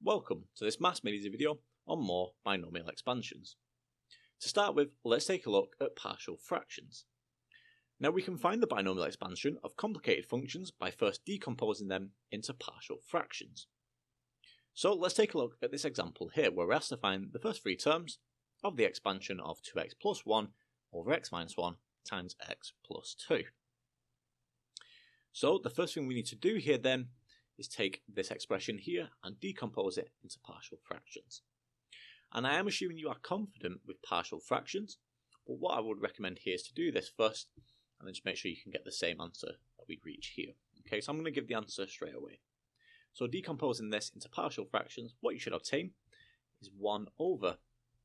Welcome to this mass media video on more binomial expansions. To start with, let's take a look at partial fractions. Now we can find the binomial expansion of complicated functions by first decomposing them into partial fractions. So let's take a look at this example here where we're asked to find the first three terms of the expansion of 2x plus 1 over x minus 1 times x plus 2. So the first thing we need to do here then is take this expression here and decompose it into partial fractions. And I am assuming you are confident with partial fractions, but what I would recommend here is to do this first and then just make sure you can get the same answer that we reach here. Okay, so I'm going to give the answer straight away. So decomposing this into partial fractions, what you should obtain is 1 over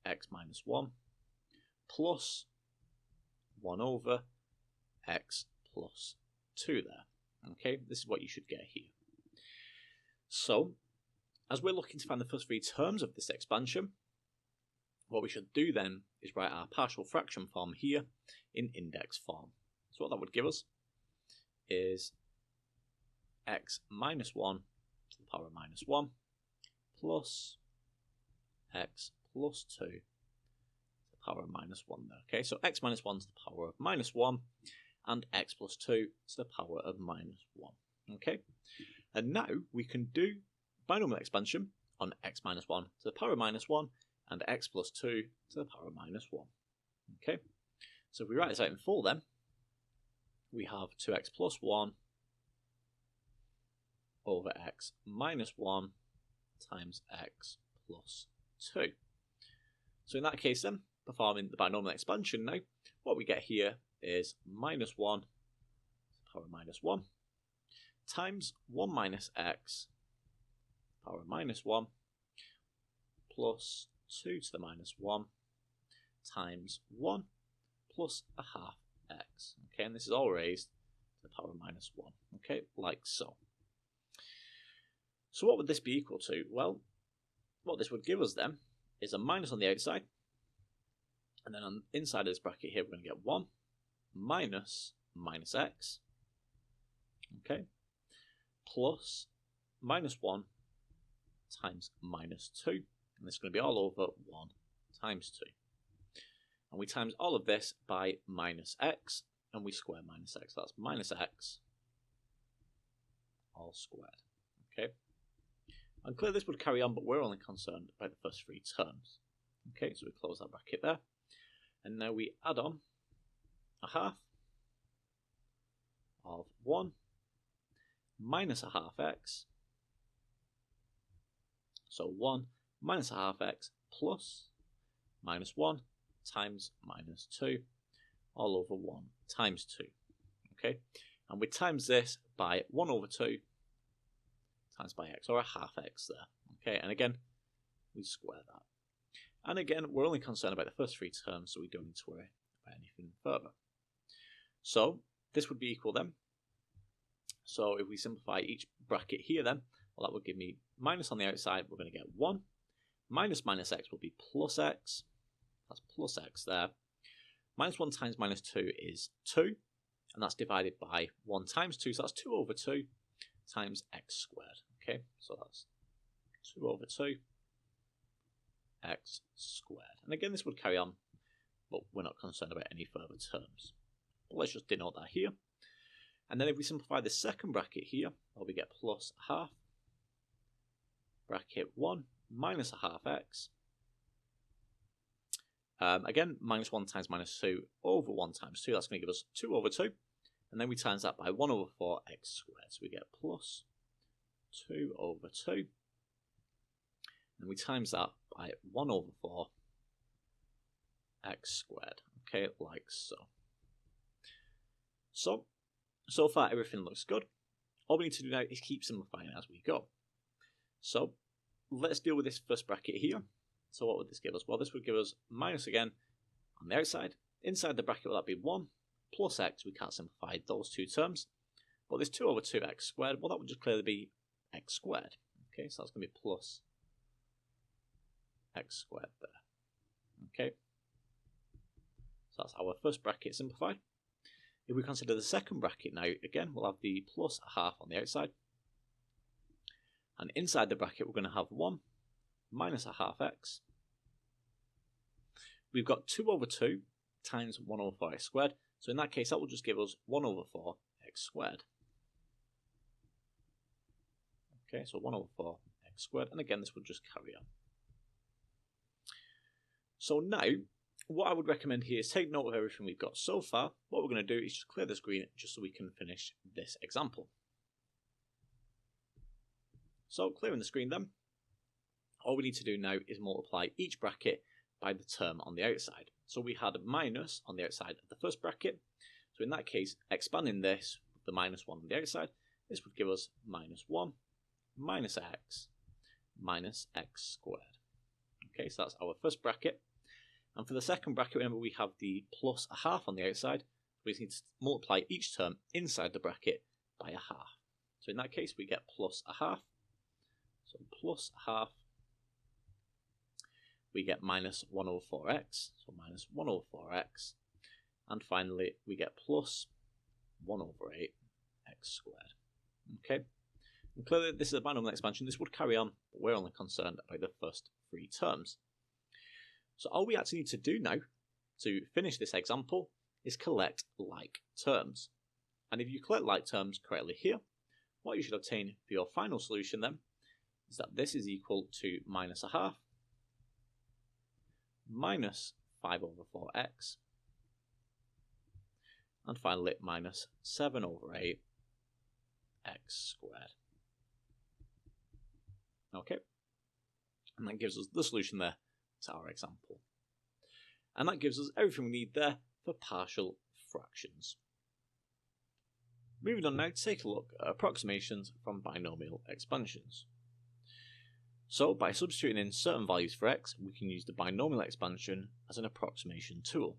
x minus 1 plus 1 over x plus 2 there. Okay, this is what you should get here. So, as we're looking to find the first three terms of this expansion, what we should do then is write our partial fraction form here in index form. So what that would give us is x minus 1 to the power of minus 1 plus x plus 2 to the power of minus 1 there. Okay, so x minus 1 to the power of minus 1 and x plus 2 to the power of minus 1. Okay, and now we can do binomial expansion on x minus 1 to the power of minus 1 and x plus 2 to the power of minus 1. Okay, so if we write this out in full then, we have 2x plus 1 over x minus 1 times x plus 2. So in that case then, performing the binomial expansion now, what we get here is minus 1 to the power of minus 1 times 1 minus x power of minus 1 plus 2 to the minus 1 times 1 plus a half x. Okay, and this is all raised to the power of minus 1. Okay, like so. So what would this be equal to? Well, what this would give us then is a minus on the outside, and then on the inside of this bracket here we're going to get 1 minus x, okay, plus minus 1 times minus 2, and this is going to be all over 1 times 2. And we times all of this by minus x, and we square minus x. That's minus x all squared. Okay, and clearly this would carry on, but we're only concerned about the first three terms. Okay, so we close that bracket there, and now we add on a half of 1 minus a half x, so 1 minus a half x plus minus 1 times minus 2 all over 1 times 2. Okay, and we times this by 1 over 2 times by x, or a half x there. Okay, and again we square that. And again, we're only concerned about the first three terms, so we don't need to worry about anything further. So this would be equal then. So if we simplify each bracket here then, well, that would give me minus on the outside, we're going to get 1. Minus x will be plus x. That's plus x there. Minus 1 times minus 2 is 2. And that's divided by 1 times 2. So that's 2 over 2 times x squared. Okay, so that's 2 over 2 x squared. And again, this would carry on, but we're not concerned about any further terms. But let's just denote that here. And then if we simplify the second bracket here, well, we get plus a half, bracket 1 minus a half x. Again, minus 1 times minus 2 over 1 times 2, that's going to give us 2 over 2. And then we times that by 1 over 4 x squared. So we get plus 2 over 2. And we times that by 1 over 4 x squared. Okay, like so. So far everything looks good. All we need to do now is keep simplifying as we go. So let's deal with this first bracket here. So what would this give us? Well, this would give us minus again on the outside. Inside the bracket, will that be 1 plus x? We can't simplify those two terms. But this 2 over 2 x squared, well, that would just clearly be x squared. Okay, so that's going to be plus x squared there. Okay, so that's our first bracket simplified. If we consider the second bracket now, again, we'll have the plus a half on the outside, And inside the bracket, we're going to have 1 minus a half x. We've got 2 over 2 times 1 over 4x squared. So in that case, that will just give us 1 over 4x squared. Okay, so 1 over 4x squared. And again, this would just carry on. So now, what I would recommend here is take note of everything we've got so far. What we're going to do is just clear the screen just so we can finish this example. So clearing the screen then, all we need to do now is multiply each bracket by the term on the outside. So we had minus on the outside of the first bracket. So in that case, expanding this with the minus 1 on the outside, this would give us minus 1 minus x squared. Okay, so that's our first bracket. And for the second bracket, remember we have the plus a half on the outside. We just need to multiply each term inside the bracket by a half. So in that case, we get plus a half. So plus a half. We get minus 1 over 4x. So minus 1 over 4x. And finally, we get plus 1 over 8x squared. Okay. And clearly, this is a binomial expansion. This would carry on, but we're only concerned about the first 3 terms. So all we actually need to do now to finish this example is collect like terms. And if you collect like terms correctly here, what you should obtain for your final solution then is that this is equal to minus a half minus 5 over 4x and finally minus 7 over 8x squared. Okay, and that gives us the solution there to our example. And that gives us everything we need there for partial fractions. Moving on now to take a look at approximations from binomial expansions. So by substituting in certain values for x, we can use the binomial expansion as an approximation tool.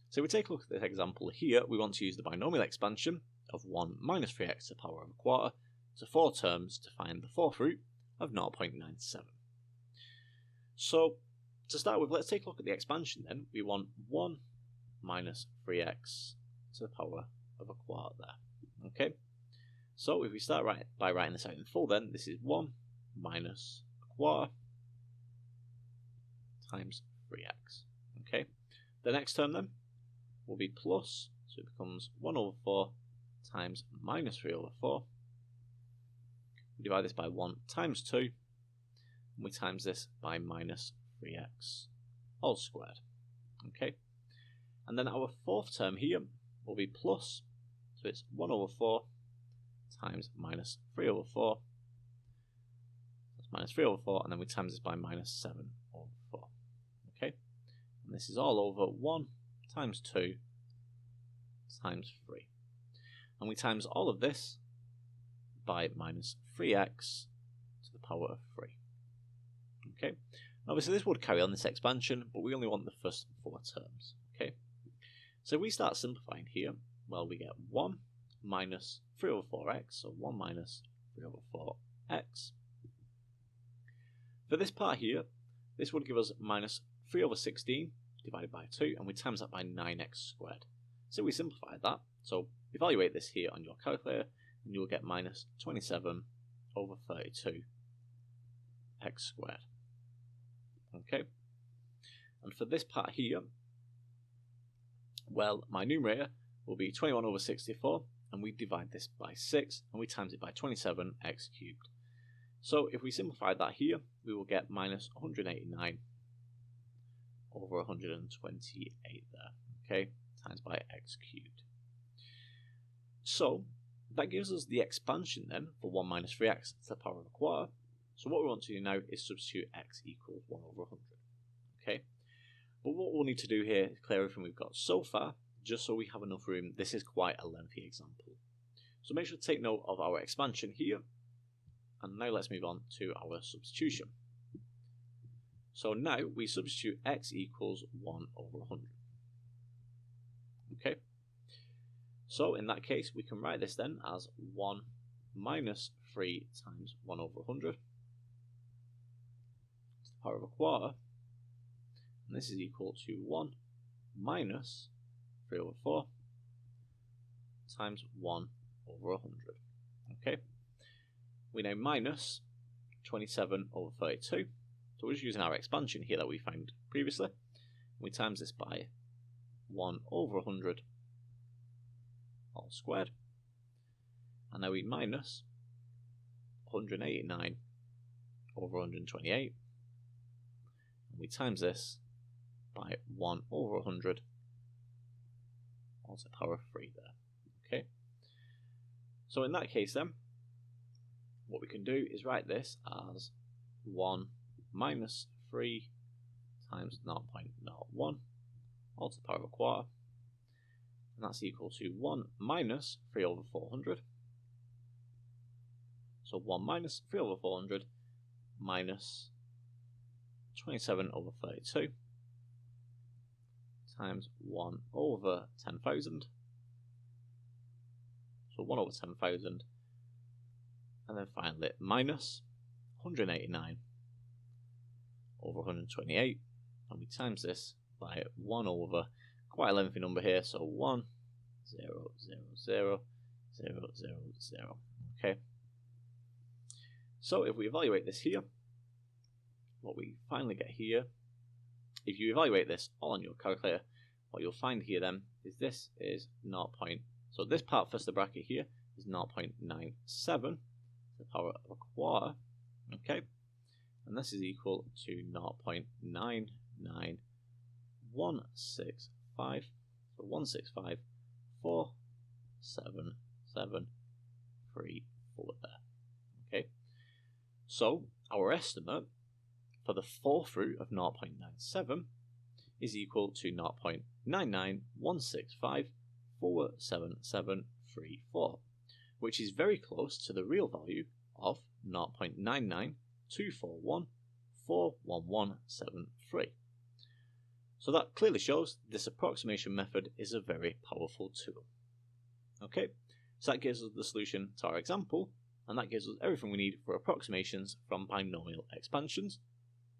So if we take a look at this example here, we want to use the binomial expansion of 1 minus 3x to the power of a quarter to 4 terms to find the fourth root of 0.97. So to start with, let's take a look at the expansion then. We want 1 minus 3x to the power of a quarter there. Okay, so if we start by writing this out in full then, this is 1 minus a quarter times 3x. Okay, the next term then will be plus, so it becomes 1 over 4 times minus 3 over 4. We divide this by 1 times 2, and we times this by minus 3x all squared. Okay, and then our fourth term here will be plus, so it's 1 over 4 times minus 3 over 4. That's minus 3 over 4, and then we times this by minus 7 over 4. Okay, and this is all over 1 times 2 times 3. And we times all of this by minus 3x to the power of 3. Okay, obviously this would carry on this expansion, but we only want the first 4 terms. Okay, so if we start simplifying here, well, we get 1 minus 3 over 4x, so 1 minus 3 over 4x. For this part here, this would give us minus 3 over 16 divided by 2, and we times that by 9x squared. So we simplify that, so evaluate this here on your calculator, and you will get minus 27 over 32 x squared. Okay, and for this part here, well, my numerator will be 21 over 64, and we divide this by 6, and we times it by 27x cubed. So if we simplify that here, we will get minus 189 over 128 there, okay, times by x cubed. So that gives us the expansion then for 1 minus 3x to the power of a quarter. So what we want to do now is substitute x equals 1 over 100. Okay, but what we'll need to do here is clear everything we've got so far, just so we have enough room. This is quite a lengthy example. So make sure to take note of our expansion here. And now let's move on to our substitution. So now we substitute x equals 1 over 100. Okay, so in that case we can write this then as 1 minus 3 times 1 over 100 to the power of a quarter, and this is equal to 1 minus 3 over 4 times 1 over 100. Okay, we now minus 27 over 32. So we're just using our expansion here that we found previously. We times this by 1 over 100 all squared. And now we minus 189 over 128. And we times this by 1 over 100 all to the power of 3 there. Okay. So in that case then, what we can do is write this as 1 minus 3 times 0.01 all to the power of a quarter. And that's equal to 1 minus 3 over 400. So 1 minus 3 over 400 minus 27 over 32 times 1 over 10,000. So 1 over 10,000. And then finally minus 189 over 128. And we times this by 1 over quite a lengthy number here. So 1, 0, 0, 0, 0, 0, 0. Okay. So if we evaluate this here, what we finally get here, if you evaluate this all on your calculator, what you'll find here then is this is 0. So this part first the bracket here is 0.97 to the power of a quarter. Okay. And this is equal to 0.99165. So 165,47734 there. Okay. So our estimate for the fourth root of 0.97 is equal to 0.99165,47734, which is very close to the real value of 0.99241,41173. So that clearly shows this approximation method is a very powerful tool. Okay, so that gives us the solution to our example, and that gives us everything we need for approximations from binomial expansions.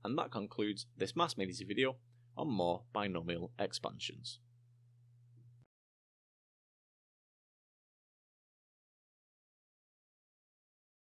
And that concludes this Maths Made Easy video on more binomial expansions.